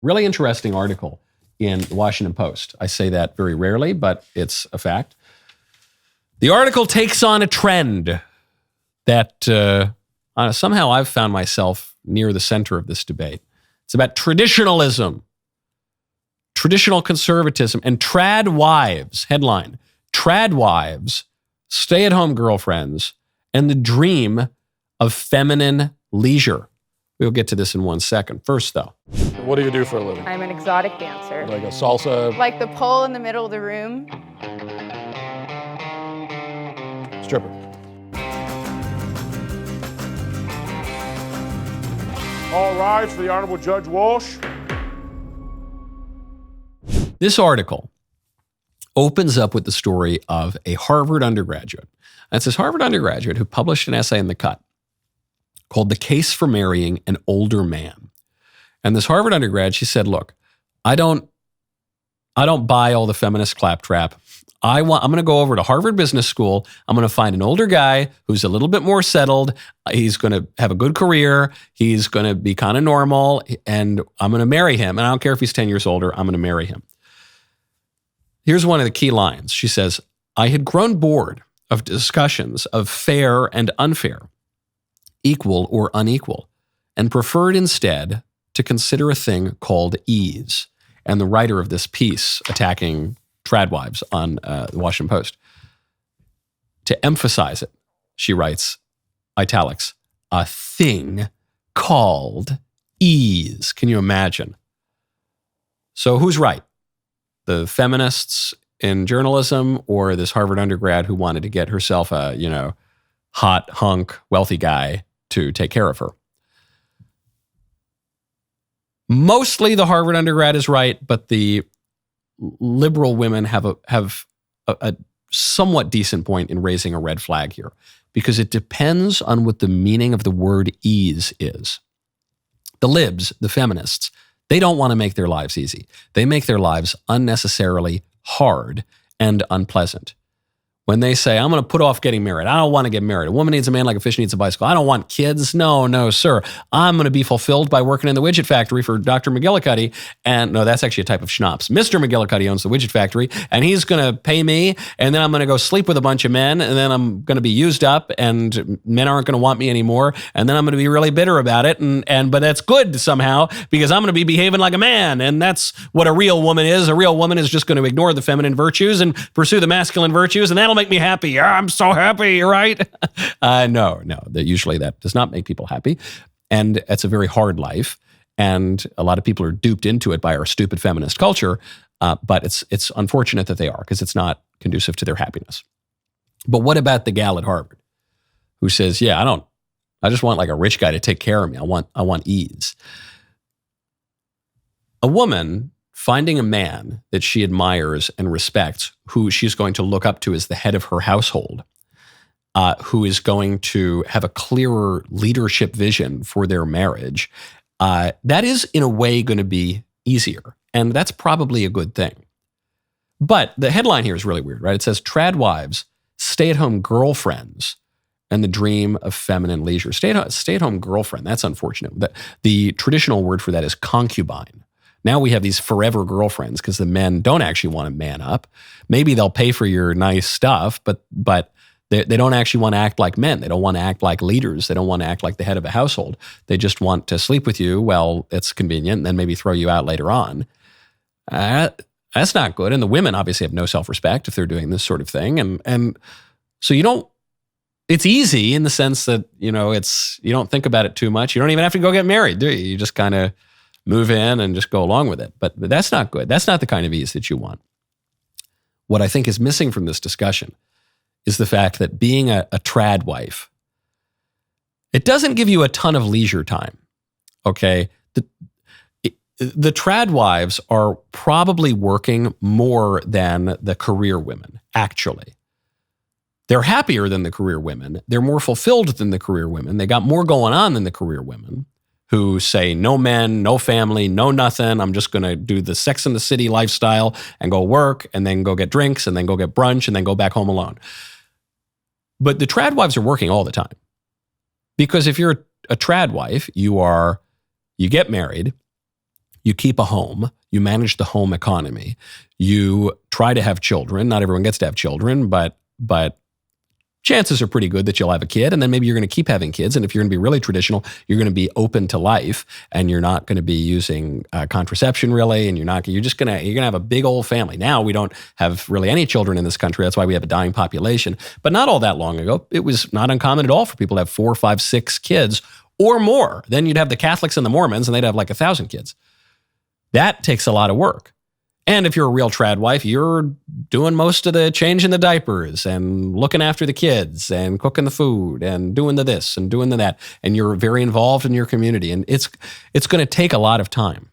Really interesting article in the Washington Post. I say that very rarely, but it's a fact. The article takes on a trend that somehow I've found myself near the center of this debate. It's about traditionalism, traditional conservatism, and trad wives. Headline, trad wives, stay-at-home girlfriends, and the dream of feminine leisure. We'll get to this in 1 second. First, though. What do you do for a living? I'm an exotic dancer. Like a salsa? Like the pole in the middle of the room. Stripper. All rise for the Honorable Judge Walsh. This article opens up with the story of a Harvard undergraduate. That's this Harvard undergraduate who published an essay in The Cut called The Case for Marrying an Older Man. And this Harvard undergrad, she said, look, I don't buy all the feminist claptrap. I'm going to go over to Harvard Business School. I'm going to find an older guy who's a little bit more settled. He's going to have a good career. He's going to be kind of normal, and I'm going to marry him. And I don't care if he's 10 years older. I'm going to marry him. Here's one of the key lines. She says, I had grown bored of discussions of fair and unfair, equal or unequal, and preferred instead to consider a thing called ease. And the writer of this piece attacking trad wives on the Washington Post, to emphasize it, she writes, italics, a thing called ease. Can you imagine? So who's right? The feminists in journalism or this Harvard undergrad who wanted to get herself a, hot hunk, wealthy guy to take care of her? Mostly the Harvard undergrad is right, but the liberal women have a somewhat decent point in raising a red flag here, because it depends on what the meaning of the word ease is. The libs, the feminists, they don't want to make their lives easy. They make their lives unnecessarily hard and unpleasant. When they say, I'm going to put off getting married. I don't want to get married. A woman needs a man like a fish needs a bicycle. I don't want kids. No, sir. I'm going to be fulfilled by working in the widget factory for Dr. McGillicuddy. And no, that's actually a type of schnapps. Mr. McGillicuddy owns the widget factory, and he's going to pay me, and then I'm going to go sleep with a bunch of men, and then I'm going to be used up, and men aren't going to want me anymore, and then I'm going to be really bitter about it, but that's good somehow, because I'm going to be behaving like a man, and that's what a real woman is. A real woman is just going to ignore the feminine virtues and pursue the masculine virtues, and that'll make me happy. I'm so happy, right? No, usually that does not make people happy. And it's a very hard life. And a lot of people are duped into it by our stupid feminist culture. But it's unfortunate that they are, because it's not conducive to their happiness. But what about the gal at Harvard who says, yeah, I just want like a rich guy to take care of me. I want ease. A woman finding a man that she admires and respects, who she's going to look up to as the head of her household, who is going to have a clearer leadership vision for their marriage, that is in a way going to be easier. And that's probably a good thing. But the headline here is really weird, right? It says, trad wives, stay-at-home girlfriends, and the dream of feminine leisure. Stay-at-home girlfriend, that's unfortunate. The traditional word for that is concubine. Now we have these forever girlfriends because the men don't actually want to man up. Maybe they'll pay for your nice stuff, but they don't actually want to act like men. They don't want to act like leaders. They don't want to act like the head of a household. They just want to sleep with you while it's convenient and then maybe throw you out later on. That's not good. And the women obviously have no self-respect if they're doing this sort of thing. And so it's easy in the sense that, you don't think about it too much. You don't even have to go get married, do you? You just kind of move in and just go along with it. But that's not good. That's not the kind of ease that you want. What I think is missing from this discussion is the fact that being a trad wife, it doesn't give you a ton of leisure time, okay? The trad wives are probably working more than the career women, actually. They're happier than the career women. They're more fulfilled than the career women. They got more going on than the career women, who say, no men, no family, no nothing. I'm just going to do the Sex and the City lifestyle and go work and then go get drinks and then go get brunch and then go back home alone. But the trad wives are working all the time. Because if you're a trad wife, you get married, You keep a home. You manage the home economy. You try to have children. Not everyone gets to have children, but chances are pretty good that you'll have a kid, and then maybe you're going to keep having kids. And if you're going to be really traditional, you're going to be open to life, and you're not going to be using contraception really, and you're going to have a big old family. Now we don't have really any children in this country. That's why we have a dying population. But not all that long ago, it was not uncommon at all for people to have 4, 5, 6 kids or more. Then you'd have the Catholics and the Mormons, and they'd have like 1,000 kids. That takes a lot of work. And if you're a real trad wife, you're doing most of the changing the diapers and looking after the kids and cooking the food and doing the this and doing the that. And you're very involved in your community. And it's going to take a lot of time.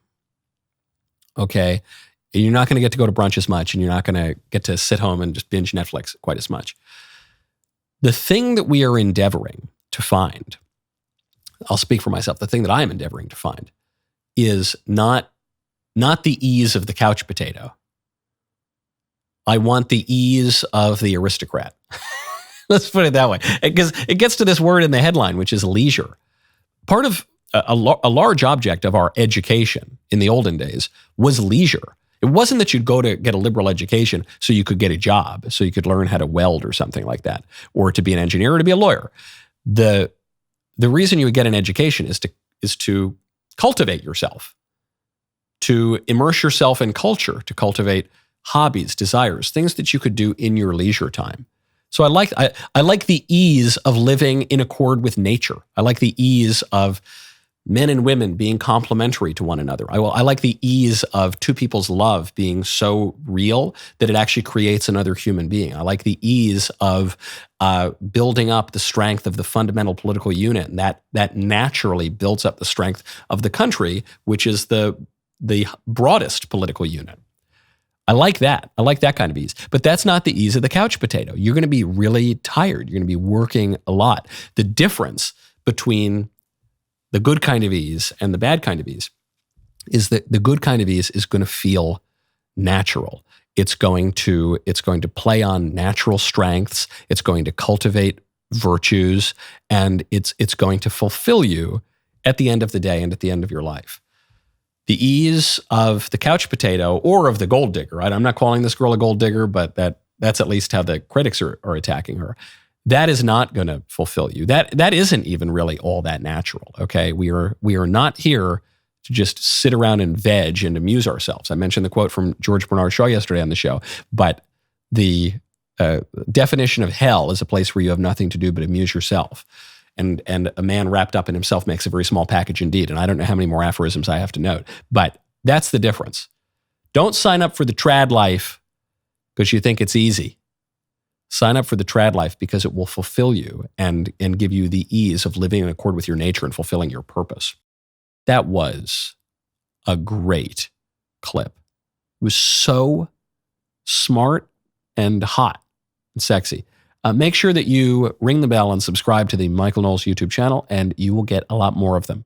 Okay? And you're not going to get to go to brunch as much, and you're not going to get to sit home and just binge Netflix quite as much. The thing that we are endeavoring to find, I'll speak for myself, the thing that I am endeavoring to find is not the ease of the couch potato. I want the ease of the aristocrat. Let's put it that way. Because it gets to this word in the headline, which is leisure. Part of a large object of our education in the olden days was leisure. It wasn't that you'd go to get a liberal education so you could get a job, so you could learn how to weld or something like that, or to be an engineer or to be a lawyer. The reason you would get an education is to cultivate yourself, to immerse yourself in culture, to cultivate hobbies, desires, things that you could do in your leisure time. So I like the ease of living in accord with nature. I like the ease of men and women being complementary to one another. I like the ease of two people's love being so real that it actually creates another human being. I like the ease of building up the strength of the fundamental political unit, and that naturally builds up the strength of the country, which is the broadest political unit. I like that. I like that kind of ease. But that's not the ease of the couch potato. You're going to be really tired. You're going to be working a lot. The difference between the good kind of ease and the bad kind of ease is that the good kind of ease is going to feel natural. It's going to play on natural strengths. It's going to cultivate virtues, and it's going to fulfill you at the end of the day and at the end of your life. The ease of the couch potato or of the gold digger, right? I'm not calling this girl a gold digger, but that's at least how the critics are attacking her. That is not going to fulfill you. That isn't even really all that natural, okay? We are not here to just sit around and veg and amuse ourselves. I mentioned the quote from George Bernard Shaw yesterday on the show, but the definition of hell is a place where you have nothing to do but amuse yourself. And a man wrapped up in himself makes a very small package indeed. And I don't know how many more aphorisms I have to note, but that's the difference. Don't sign up for the trad life because you think it's easy. Sign up for the trad life because it will fulfill you and give you the ease of living in accord with your nature and fulfilling your purpose. That was a great clip. It was so smart and hot and sexy. Make sure that you ring the bell and subscribe to the Michael Knowles YouTube channel, and you will get a lot more of them.